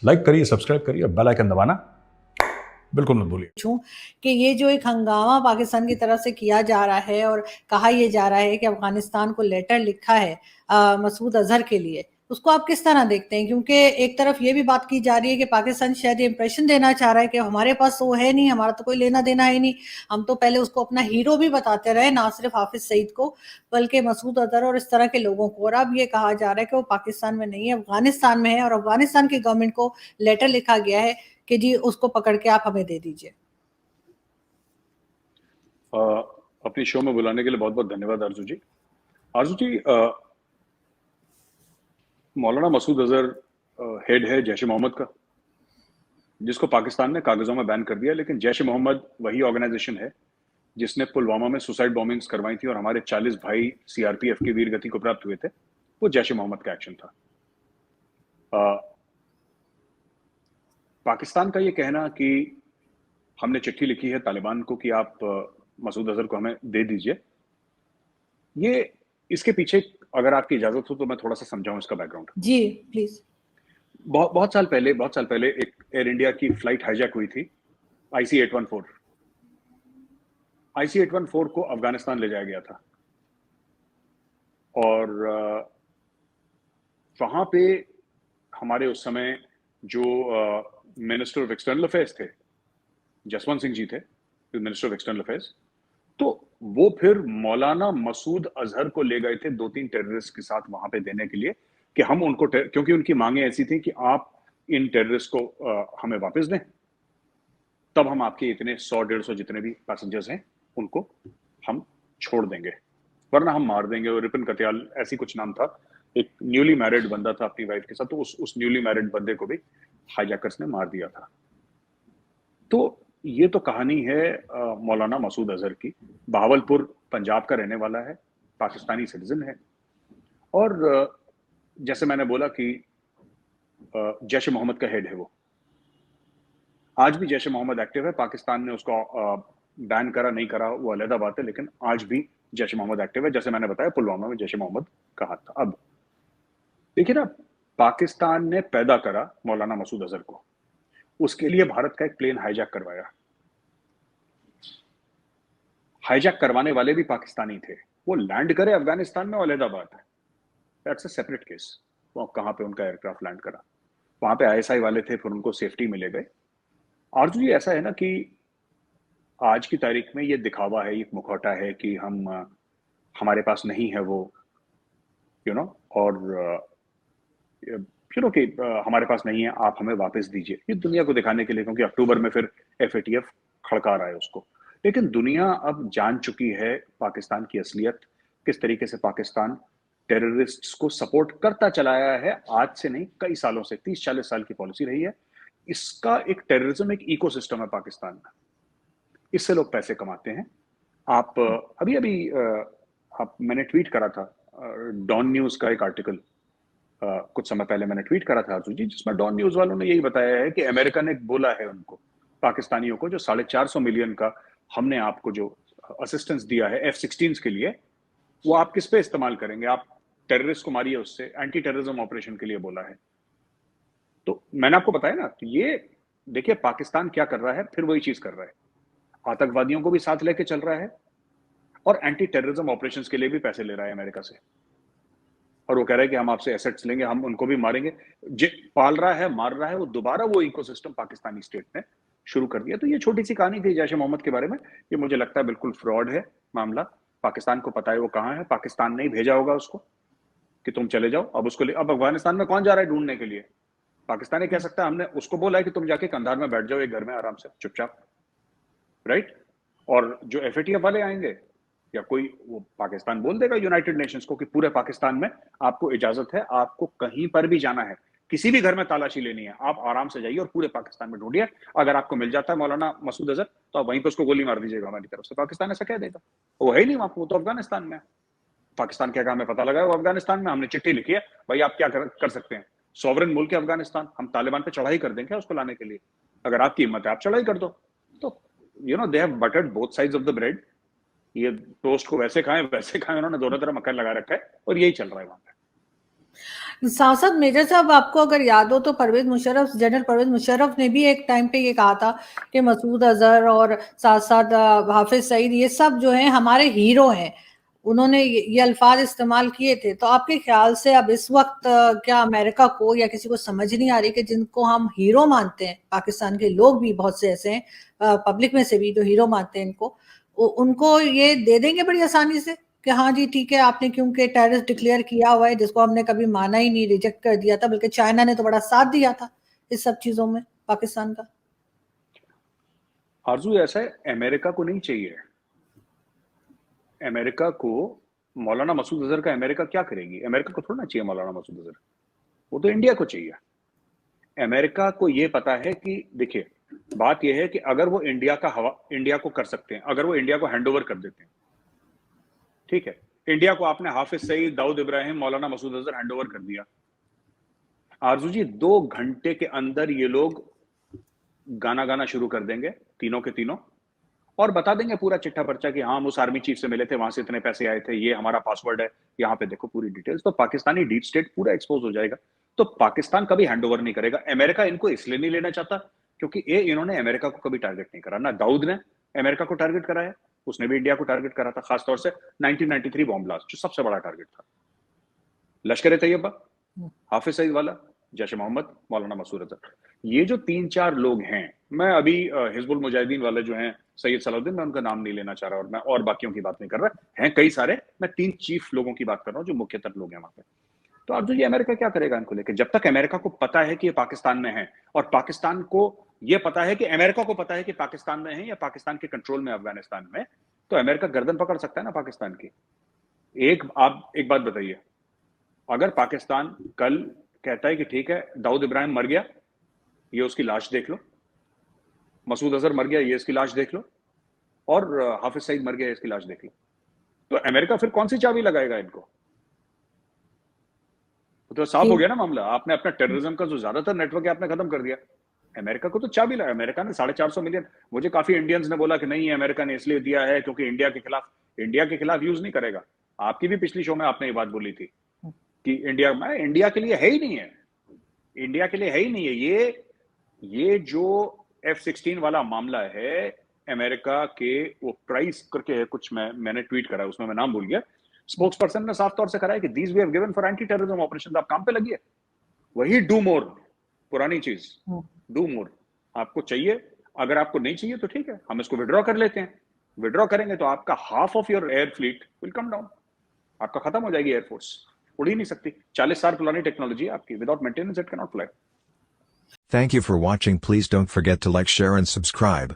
Like करिए, subscribe करिए, bell icon दबाना बिल्कुल मत भूलिए। पूछूं कि ये जो एक हंगामा पाकिस्तान की तरफ से किया जा रहा है और कहा यह जा रहा है कि अफगानिस्तान को लेटर लिखा है मसूद अजहर के लिए, उसको आप किस तरह देखते हैं? क्योंकि एक तरफ ये भी बात की जा रही है कि पाकिस्तान शायद ये इंप्रेशन देना चाह रहा है कि हमारे पास वो है नहीं, हमारा तो कोई लेना देना है नहीं, हम तो पहले उसको अपना हीरो भी बताते रहे, ना सिर्फ हाफिज सईद को बल्कि मसूद अजहर और इस तरह के लोगों को। और अब ये कहा जा रहा है कि वो पाकिस्तान में नहीं है, अफगानिस्तान में है और अफगानिस्तान की गवर्नमेंट को लेटर लिखा गया है कि जी उसको पकड़ के आप हमें दे दीजिए। अपनी शो में बुलाने के लिए बहुत बहुत धन्यवाद आरजू जी। आरजू जी, मौलाना मसूद अजहर हेड है जैश ए मोहम्मद का, जिसको पाकिस्तान ने कागजों में बैन कर दिया, लेकिन जैश ए मोहम्मद वही ऑर्गेनाइजेशन है जिसने पुलवामा में सुसाइड बॉम्बिंग्स करवाई थी और हमारे 40 भाई सीआरपीएफ की वीर गति को प्राप्त हुए थे। वो जैश ए मोहम्मद का एक्शन था। पाकिस्तान का ये कहना कि हमने चिट्ठी लिखी है तालिबान को कि आप मसूद अजहर को हमें दे दीजिए, ये इसके पीछे अगर आपकी इजाजत हो तो मैं थोड़ा सा समझाऊं इसका बैकग्राउंड। Ji please. बहुत साल पहले एक एयर इंडिया की फ्लाइट हाईजैक हुई थी, IC-814 को अफगानिस्तान ले जाया गया था और वहां पे हमारे उस समय जो मिनिस्टर ऑफ एक्सटर्नल अफेयर्स थे, जसवंत सिंह जी थे मिनिस्टर ऑफ एक्सटर्नल अफेयर्स, तो वो फिर मौलाना मसूद अजहर को ले गए थे 2-3 टेररिस्ट के साथ वहां पे देने के लिए कि हम उनको, क्योंकि उनकी मांगे ऐसी थी कि आप इन टेररिस्ट को हमें वापस दें, तब हम आपके इतने 100-150 जितने भी पैसेंजर्स हैं उनको हम छोड़ देंगे, वरना हम मार देंगे। और रिपन कत्याल ऐसी कुछ नाम था, एक न्यूली मैरिड बंदा था अपनी वाइफ के साथ, तो उस न्यूली मैरिड बंदे को भी हाईजैकर्स ने मार दिया था। तो ये तो कहानी है मौलाना मसूद अजहर की। बहावलपुर पंजाब का रहने वाला है, पाकिस्तानी सिटीजन है और जैसे मैंने बोला कि जैश ए मोहम्मद का हेड है वो। आज भी जैश ए मोहम्मद एक्टिव है। पाकिस्तान ने उसको बैन करा नहीं करा वो अलग बात है, लेकिन आज भी जैश ए मोहम्मद एक्टिव है। जैसे मैंने बताया पुलवामा में जैश ए मोहम्मद का हाथ था। अब देखिए ना, पाकिस्तान ने पैदा करा मौलाना मसूद अजहर को, उसके लिए भारत का एक प्लेन हाईजैक करवाया। हाईजैक करवाने वाले भी पाकिस्तानी थे, वो लैंड करे अफगानिस्तान में अलग बात है, दैट्स अ सेपरेट केस। वो कहां पे उनका एयरक्राफ्ट लैंड करा, वहां पे आईएसआई वाले थे, फिर उनको सेफ्टी मिले गए। आरजू जी, ऐसा है ना कि आज की तारीख में ये दिखावा है, एक मुखौटा है कि हम हमारे पास नहीं है वो और कि हमारे पास नहीं है, आप हमें वापस दीजिए, ये दुनिया को दिखाने के लिए, क्योंकि अक्टूबर में फिर FATF खड़का रहा है उसको। लेकिन दुनिया अब जान चुकी है पाकिस्तान की असलियत, किस तरीके से पाकिस्तान टेररिस्ट्स को सपोर्ट करता चला आया है। आज से नहीं, कई सालों से, 30-40 साल की पॉलिसी रही है। इसका एक टेररिज्म, एक इकोसिस्टम है पाकिस्तान में, इससे लोग पैसे कमाते हैं। आप अभी अभी मैंने ट्वीट करा था डॉन न्यूज का एक आर्टिकल, कुछ समय पहले मैंने ट्वीट करा था आरजू जी, जिसमें डॉन न्यूज वालों ने यही बताया है कि अमेरिका ने बोला है उनको, पाकिस्तानियों को, जो 450 मिलियन का हमने आपको जो असिस्टेंस दिया है F-16 के लिए, वो आप किस पे इस्तेमाल करेंगे? आप टेररिस्ट को मारिए उससे, एंटी टेररिज्म ऑपरेशन के लिए बोला है। तो मैंने आपको बताया ना, तो ये देखिए पाकिस्तान क्या कर रहा है, फिर वही चीज कर रहा है, आतंकवादियों को भी साथ लेके चल रहा है और एंटी टेररिज्म ऑपरेशंस के लिए भी पैसे ले रहा है अमेरिका से। और वो कह रहा है कि हम आपसे एसेट्स लेंगे, हम उनको भी मारेंगे। पाल रहा है, मार रहा है, वो दोबारा वो इकोसिस्टम पाकिस्तानी स्टेट ने शुरू कर दिया। तो ये छोटी सी कहानी थी जैश ए मोहम्मद के बारे में। ये मुझे लगता है बिल्कुल फ्रॉड है मामला। पाकिस्तान को पता है वो कहाँ है, पाकिस्तान ने ही भेजा होगा उसको कि तुम चले जाओ। अब उसको अब अफगानिस्तान में कौन जा रहा है ढूंढने के लिए? पाकिस्तान कह सकता है हमने उसको बोला है कि तुम जाके कंधार में बैठ जाओ एक घर में आराम से चुपचाप, राइट? और जो FATF वाले आएंगे या कोई, वो पाकिस्तान बोल देगा यूनाइटेड नेशंस को कि पूरे पाकिस्तान में आपको इजाजत है, आपको कहीं पर भी जाना है, किसी भी घर में तलाशी लेनी है, आप आराम से जाइए और पूरे पाकिस्तान में ढूंढिए। अगर आपको मिल जाता है मौलाना मसूद अजहर, तो आप वहीं पर उसको गोली मार दीजिएगा हमारी तरफ से। पाकिस्तान ऐसा कह देगा, वो है ही नहीं वहां, वो तो अफगानिस्तान में। पाकिस्तान क्या काम है पता लगा, वो अफगानिस्तान में। हमने चिट्ठी लिखी है, भाई आप क्या कर सकते हैं, सॉवरेन मुल्क है अफगानिस्तान, हम तालिबान पे चढ़ाई कर देंगे उसको लाने के लिए, अगर आपकी हिम्मत है आप चढ़ाई कर दो। तो they have buttered both sides of the bread. ये टोस्ट को वैसे खाएं, उन्होंने दोनों तरफ मक्खन लगा रखा है और यही चल रहा है वहां पे। सांसद मेजर साहब, आपको अगर याद हो तो जनरल परवेज मुशर्रफ ने भी एक टाइम पे ये कहा था कि मसूद अजहर और साथ साथ हाफिज सईद ये सब जो हैं हमारे हीरो हैं। उन्होंने ये अल्फाज इस्तेमाल किए थे। तो आपके ख्याल से अब इस वक्त क्या अमेरिका को या किसी को समझ नहीं आ रही कि जिनको हम हीरो मानते हैं, पाकिस्तान के लोग भी बहुत से ऐसे हैं पब्लिक में से भी जो हीरो मानते हैं इनको, उनको ये दे देंगे बड़ी आसानी से कि हाँ जी ठीक है, आपने क्योंकि टेररिस्ट डिक्लेयर किया हुआ है जिसको हमने कभी माना ही नहीं, रिजेक्ट कर दिया था, बल्कि चाइना ने तो बड़ा साथ दिया था इस सब चीजों में पाकिस्तान का। आरजू ऐसा है, अमेरिका को नहीं चाहिए। अमेरिका को मौलाना मसूद अजहर का अमेरिका क्या करेगी? अमेरिका को थोड़ा ना चाहिए मौलाना मसूद अजहर, वो तो इंडिया को चाहिए। अमेरिका को ये पता है कि देखिए, बात यह है कि अगर वो इंडिया को कर सकते हैं, अगर वो इंडिया को हैंडओवर कर देते हैं, ठीक है, इंडिया को आपने हाफिज सईद, दाऊद इब्राहिम, मौलाना मसूद अजहर हैंडओवर कर दिया, आरजू जी 2 घंटे के अंदर ये लोग गाना शुरू कर देंगे, तीनों के तीनों, और बता देंगे पूरा चिट्ठा पर्चा कि हाँ हम उस आर्मी चीफ से मिले थे, वहां से इतने पैसे आए थे, ये हमारा पासवर्ड है, यहाँ पे देखो पूरी डिटेल्स। तो पाकिस्तानी डीप स्टेट पूरा एक्सपोज हो जाएगा। तो पाकिस्तान कभी हैंडओवर नहीं करेगा। अमेरिका इनको इसलिए नहीं लेना चाहता क्योंकि इन्होंने अमेरिका को कभी टारगेट नहीं करा। ना दाऊद ने अमेरिका को टारगेट करा है, उसने भी इंडिया को टारगेट करा था, खासतौर से 1993 बॉम्ब ब्लास्ट जो सबसे बड़ा टारगेट था। लश्कर तैयबा, हाफिज सईद वाला, जैश मोहम्मद, मौलाना मसूद अजहर, ये जो 3-4 लोग हैं, मैं अभी हिजबुल मुजाहिदीन वाले जो हैं सैयद सलाउद्दीन, मैं उनका नाम नहीं लेना चाह रहा और मैं और बाकियों की बात नहीं कर रहा, हैं कई सारे, मैं 3 चीफ लोगों की बात कर रहा हूं जो मुख्यतर लोग हैं वहां पे। तो अब जो ये अमेरिका क्या करेगा इनको लेकर? जब तक अमेरिका को पता है कि ये पाकिस्तान में है और पाकिस्तान को ये पता है कि अमेरिका को पता है कि पाकिस्तान में है या पाकिस्तान के कंट्रोल में अफगानिस्तान में, तो अमेरिका गर्दन पकड़ सकता है ना पाकिस्तान की। आप एक बात बताइए, अगर पाकिस्तान कल कहता है कि ठीक है दाऊद इब्राहिम मर गया, ये उसकी लाश देख लो, मसूद अजहर मर गया, ये इसकी लाश देख लो, और हाफिज सईद मर गया, इसकी लाश देख लो, तो अमेरिका फिर कौन सी चाबी लगाएगा इनको? तो साफ हो गया ना मामला। आपने अपना टेररिज्म का जो ज्यादातर नेटवर्क है आपने खत्म कर दिया। अमेरिका को तो चाबी लगा। अमेरिका ने 450 मिलियन, मुझे काफी इंडियंस ने बोला कि नहीं अमेरिका ने इसलिए दिया है क्योंकि इंडिया के खिलाफ यूज नहीं करेगा। आपकी भी पिछली शो में आपने ये बात बोली थी कि इंडिया के लिए है ही नहीं है, इंडिया के लिए है ही नहीं है। ये जो F-16 वाला मामला है, अमेरिका के वो प्राइस करके है कुछ, मैंने ट्वीट करा, उसमें मैं नाम भूल गया, स्पोक्स पर्सन ने साफ तौर से कहा है कि these we have given for anti terrorism operation. आप काम पे लगी है, वही डू मोर, पुरानी चीज, डू मोर। आपको चाहिए, अगर आपको नहीं चाहिए तो ठीक है, हम इसको विड्रॉ कर लेते हैं। विड्रॉ करेंगे तो आपका half of your air fleet will come down, आपका खत्म हो जाएगी एयरफोर्स, उड़ ही नहीं सकती। 40 साल पुरानी टेक्नोलॉजी है आपकी, without maintenance it can not fly. Thank you for watching. Please don't forget to like, share and subscribe.